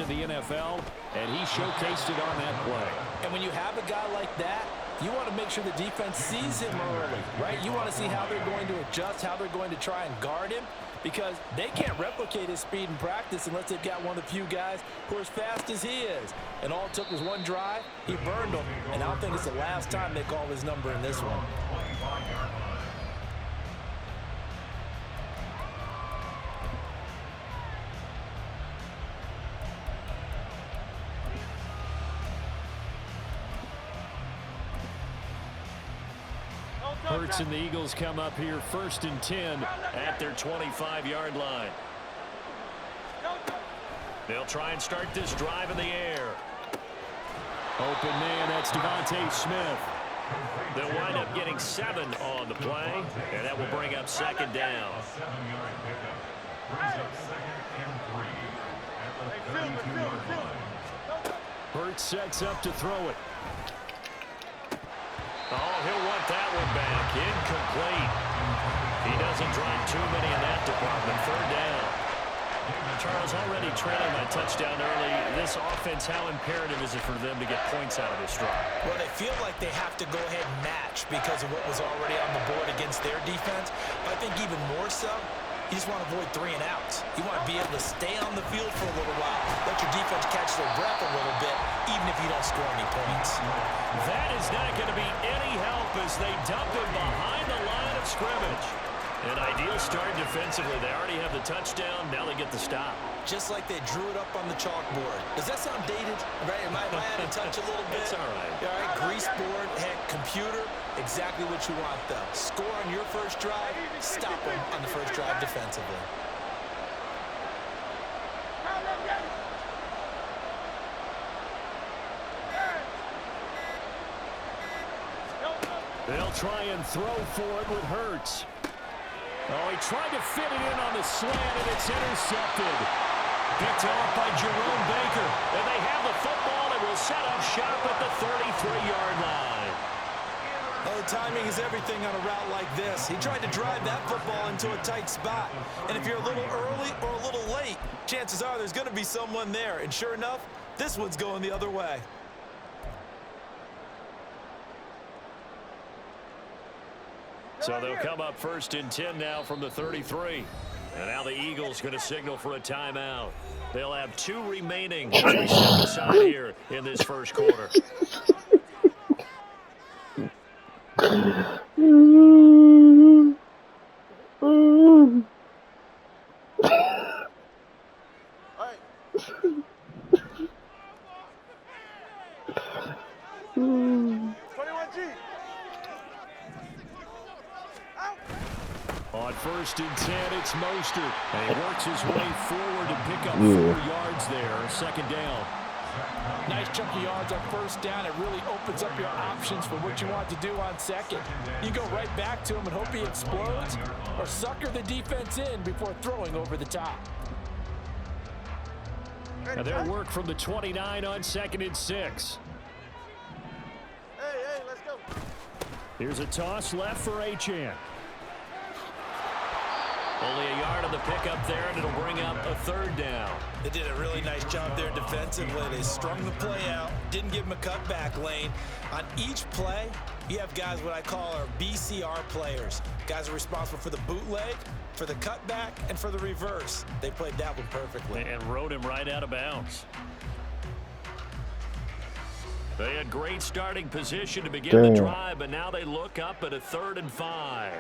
in the NFL, and he showcased it on that play. And when you have a guy like that, you want to make sure the defense sees him early, right? You want to see how they're going to adjust, how they're going to try and guard him, because they can't replicate his speed in practice unless they've got one of the few guys who are as fast as he is. And all it took was one drive. He burned them, and I don't think it's the last time they call his number in this one. Hurts and the Eagles come up here 1st and 10 at their 25-yard line. They'll try and start this drive in the air. Open man, that's Devontae Smith. They'll wind up getting 7 on the play, and that will bring up 2nd down. Hurts sets up to throw it. Oh, he'll want that one back. Incomplete. He doesn't drive too many in that department. 3rd down. Charles, already trailing by touchdown early. This offense, how imperative is it for them to get points out of this drive? Well, they feel like they have to go ahead and match because of what was already on the board against their defense. But I think even more so, you just want to avoid 3 and outs. You want to be able to stay on the field for a little while, let your defense catch their breath a little bit, even if you don't score any points. That is not going to be any help as they dump him behind the line of scrimmage. An ideal start defensively. They already have the touchdown. Now they get the stop. Just like they drew it up on the chalkboard. Does that sound dated? Right? Am I out of touch a little bit? It's all right. All right, grease board, heck, computer, exactly what you want, though. Score on your first drive, stop them on the first drive defensively. They'll try and throw for it with Hurts. Oh, he tried to fit it in on the slant, and it's intercepted. Picked off by Jerome Baker. And they have the football and will set up shop at the 33-yard line. Well, the timing is everything on a route like this. He tried to drive that football into a tight spot. And if you're a little early or a little late, chances are there's going to be someone there. And sure enough, this one's going the other way. So they'll come up 1st and 10 now from the 33. And now the Eagles going to signal for a timeout. They'll have 2 remaining as we step aside here in this first quarter. On 1st and 10, it's Mostert. And he works his way forward to pick up 4 yards there. 2nd down. Nice chunky yards on 1st down. It really opens up your options for what you want to do on 2nd. You go right back to him and hope he explodes, or sucker the defense in before throwing over the top. And they'll work from the 29 on 2nd and 6. Hey, let's go. Here's a toss left for Achane. Only a yard on the pickup there, and it'll bring up a 3rd down. They did a really nice job there defensively. They strung the play out, didn't give him a cutback lane. On each play, you have guys what I call our BCR players. Guys are responsible for the bootleg, for the cutback, and for the reverse. They played that one perfectly. And rode him right out of bounds. They had great starting position to begin the drive, but now they look up at a 3rd and 5.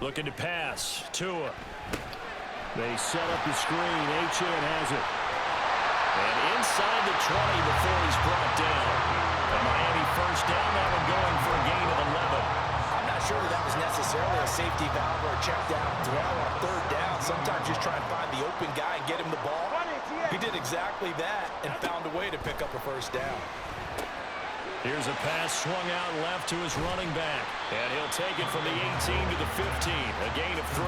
Looking to pass. Tua. They set up the screen. Achane has it. And inside the 20 before he's brought down. And Miami 1st down. That one going for a gain of 11. I'm not sure that was necessarily a safety valve or a check down throw on 3rd down. Sometimes just try and find the open guy and get him the ball. He did exactly that and found a way to pick up a 1st down. Here's a pass swung out left to his running back. And he'll take it from the 18 to the 15. A gain of 3.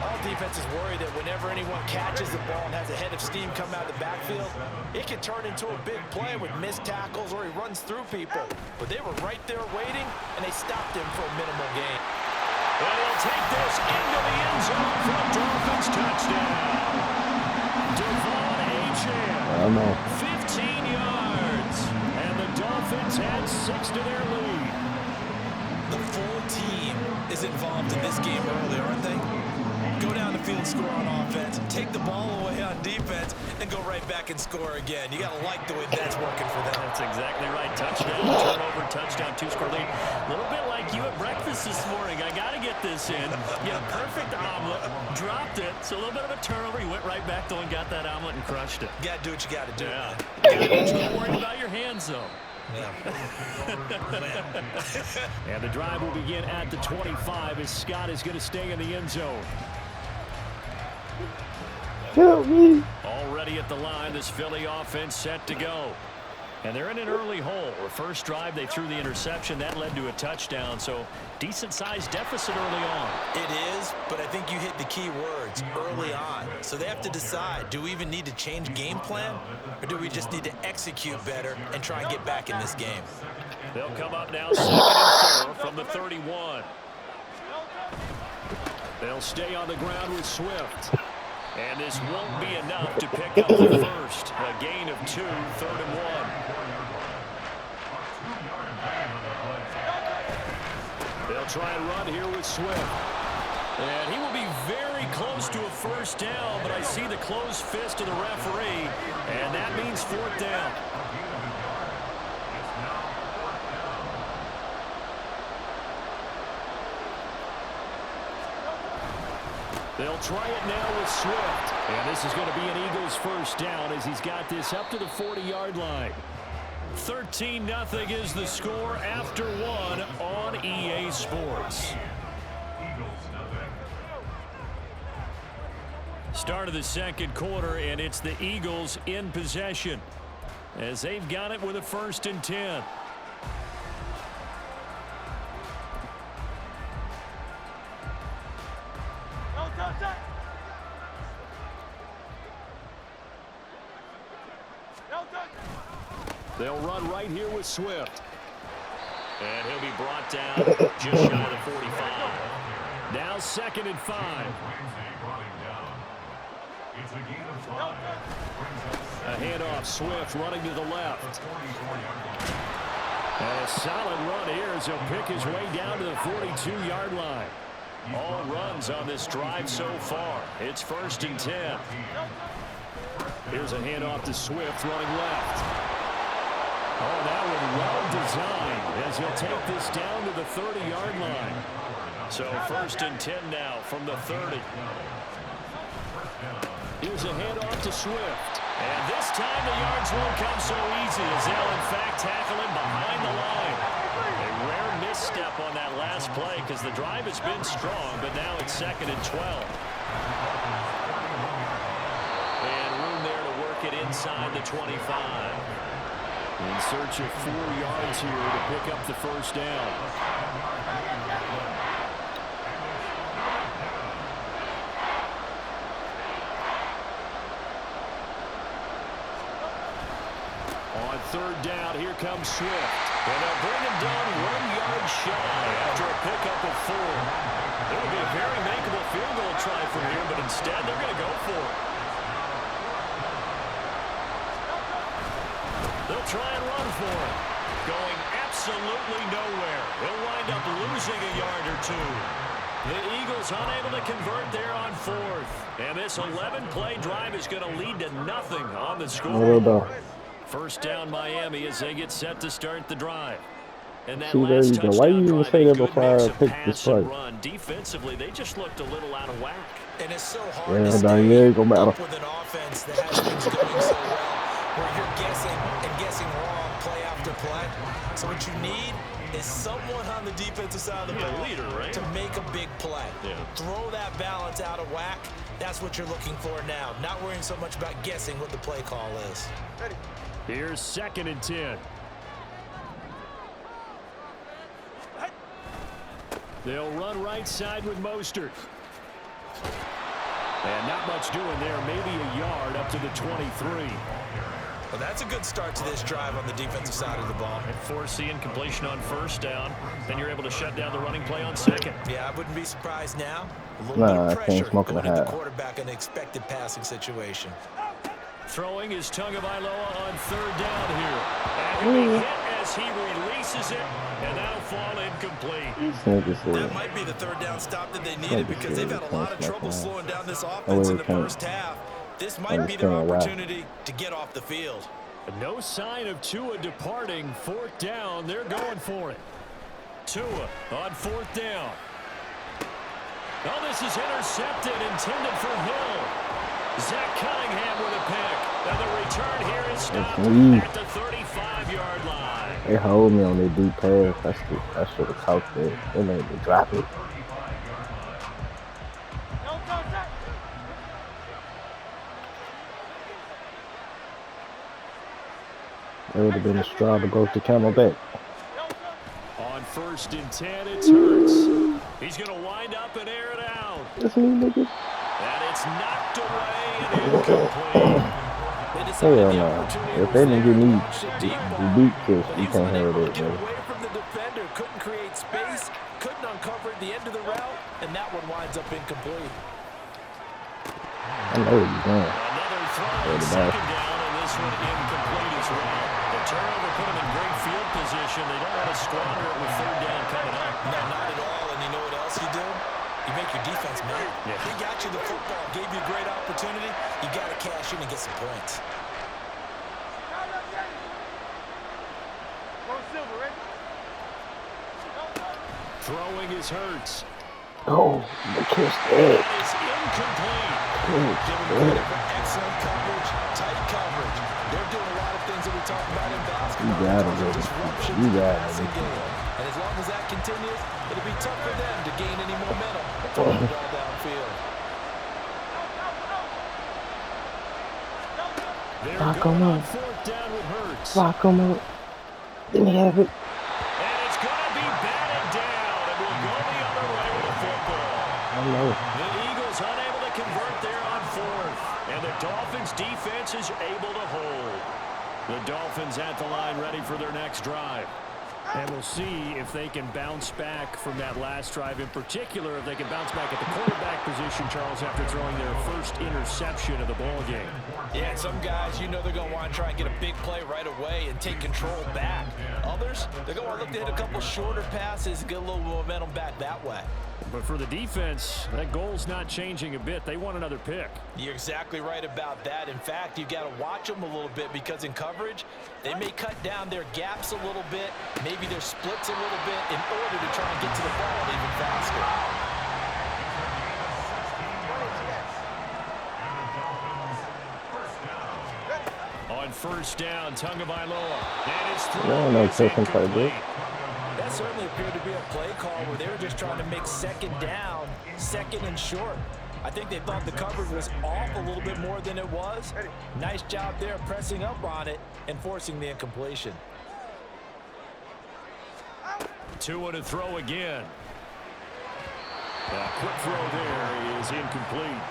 All defenses worry that whenever anyone catches the ball and has a head of steam come out of the backfield, it can turn into a big play with missed tackles or he runs through people. But they were right there waiting, and they stopped him for a minimal gain. And he'll take this into the end zone for a Dolphins touchdown. Devon jam. I know. 15 yards. And the Dolphins add 6 to their lead. The full team is involved in this game early, aren't they? Go down the field, score on offense, take the ball away on defense, and go right back and score again. You got to like the way that's working for them. That's exactly right. Touchdown, turnover, touchdown, 2-score lead. A little bit like you at breakfast this morning. I got to get this in. Get a perfect omelet, dropped it. So a little bit of a turnover. You went right back though and got that omelet and crushed it. You got to do what you got to do. Yeah. You got to worry about your hands though. Yeah. And the drive will begin at the 25 as Scott is going to stay in the end zone. Help me. Already at the line, this Philly offense set to go. And they're in an early hole. The first drive, they threw the interception. That led to a touchdown. So decent-sized deficit early on. It is, but I think you hit the key words, early on. So they have to decide, do we even need to change game plan? Or do we just need to execute better and try and get back in this game? They'll come up now 2nd and 4 from the 31. They'll stay on the ground with Swift. And this won't be enough to pick up the first. A gain of 2, 3rd and 1. They'll try and run here with Swift. And he will be very close to a first down, but I see the closed fist of the referee, and that means 4th down. They'll try it now with Swift. And this is going to be an Eagles first down as he's got this up to the 40-yard line. 13-0 is the score after 1 on EA Sports. Start of the second quarter, and it's the Eagles in possession as they've got it with a 1st and 10. They'll run right here with Swift. And he'll be brought down just shy of the 45. Now 2nd and 5. A handoff, Swift running to the left. And a solid run here as he'll pick his way down to the 42-yard line. All runs on this drive so far. It's 1st and 10. Here's a handoff to Swift running left. Oh, that one well designed as he'll take this down to the 30-yard line. So 1st and 10 now from the 30. Here's a handoff to Swift. And this time the yards won't come so easy as they'll in fact tackle him behind the line. A rare misstep on that last play because the drive has been strong, but now it's 2nd and 12. And room there to work it inside the 25. In search of 4 yards here to pick up the first down. On 3rd down, here comes Swift. And they'll bring him down 1 yard shy after a pickup of 4. It would be a very makeable field goal try from here, but instead they're going to go for it. They'll try and run for it. Going absolutely nowhere. He'll wind up losing a yard or 2. The Eagles unable to convert there on 4th. And this 11-play drive is going to lead to nothing on the score. First down Miami as they get set to start the drive. And that last touchdown why you even say that before I pick this play? Run. Defensively, they just looked a little out of whack. And it's so hard to stay up with an offense that has things going so well, where you're guessing and guessing wrong play after play. So what you need is someone on the defensive side of the ball to make a big play. Throw that balance out of whack. That's what you're looking for now. Not worrying so much about guessing what the play call is. Ready. Here's 2nd and 10. They'll run right side with Mostert. And not much doing there. Maybe a yard up to the 23. Well, that's a good start to this drive on the defensive side of the ball. And foreseeing completion on 1st down. Then you're able to shut down the running play on 2nd. Yeah, I wouldn't be surprised now. A little bit of pressure going at the quarterback in an expected passing situation. Throwing is Tagovailoa on third down here. And he'll be hit as he releases it, and that'll fall incomplete. That might be the third down stop that they needed because they've had a lot of trouble slowing down this offense in the first half. This might be their opportunity to get off the field. No sign of Tua departing. Fourth down, they're going for it. Tua on fourth down. Oh, this is intercepted, intended for Hill. Zach Cunningham with a pick. And the return here is stopped at the 35-yard line. They hold me on their deep pass. I should have caught that. They made me drop it. It would have been a straw to go to Camelback. On first and 10, it's Hurts. He's going to wind up and air it out. That's me, nigga. And it's knocked away and incomplete. Hell no. If they didn't get me beat this, you can't have it, man. Away from the defender, couldn't create space, couldn't uncover the end of the route, and that one winds up incomplete. I know what you're doing. Another throw, second down, and this one incomplete as well. The turnover put them in great field position. They don't want to squander it with third down coming up. No, not at all, and you know what else you do? You make your defense mad. Yeah. They got you the football, gave you a great opportunity. You got to cash in and get some points. Throwing is Hurts. Oh, the kiss That is incomplete. Excellent coverage, tight coverage. They're doing a lot of things that we talk about in basketball. You got it, Disruption you got passing it. game. And as long as that continues, it'll be tough for them to gain any momentum throwing the ball downfield. They're going on fourth down with Hurts. Lock him up. Didn't have it. And it's going to be batted down, and we'll go the other way with the football. I know. The Eagles unable to convert there on fourth, and the Dolphins defense is able to hold. The Dolphins at the line ready for their next drive. And we'll see if they can bounce back from that last drive, in particular if they can bounce back at the quarterback position, Charles, after throwing their first interception of the ball game. Yeah, some guys, you know they're going to want to try and get a big play right away and take control back. Others, they're going to want to look to hit a couple shorter passes and get a little momentum back that way. But for the defense, that goal's not changing a bit. They want another pick. You're exactly right about that. In fact, you've got to watch them a little bit because in coverage, they may cut down their gaps a little bit, maybe their splits a little bit in order to try and get to the ball even faster. On first down, Tagovailoa. And it's through. No, no, taking play, dude. That certainly appeared to be a play call where they were just trying to make second down, second and short. I think they thought the coverage was off a little bit more than it was. Nice job there pressing up on it and forcing the incompletion. Tua to throw again. A quick throw there is incomplete.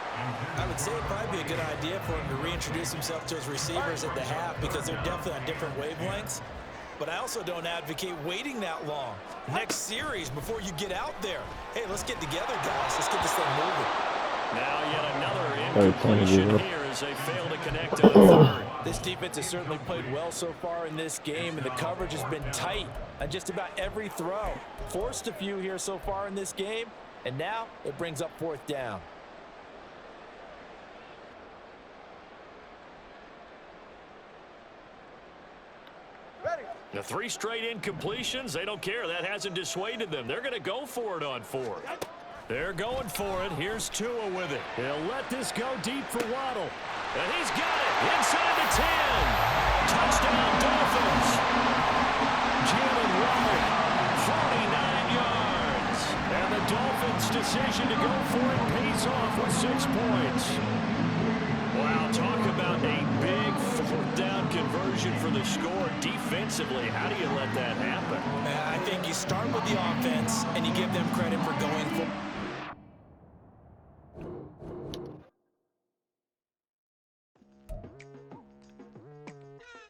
I would say it'd probably be a good idea for him to reintroduce himself to his receivers at the half because they're definitely on different wavelengths. But I also don't advocate waiting that long. Next series before you get out there. Hey, let's get together, guys. Let's get this thing moving. Now yet another incompletion here as they fail to connect on third. This defense has certainly played well so far in this game, and the coverage has been tight on just about every throw. Forced a few here so far in this game, and now it brings up fourth down. The three straight incompletions, they don't care. That hasn't dissuaded them. They're going to go for it on fourth. They're going for it. Here's Tua with it. He'll let this go deep for Waddle. And he's got it inside the 10. Touchdown, Dolphins. Jalen Waddle, 49 yards. And the Dolphins' decision to go for it pays off with 6 points. Wow, talk about a big fourth down conversion for the score. Defensively, how do you let that happen? I think you start with the offense and you give them credit for going for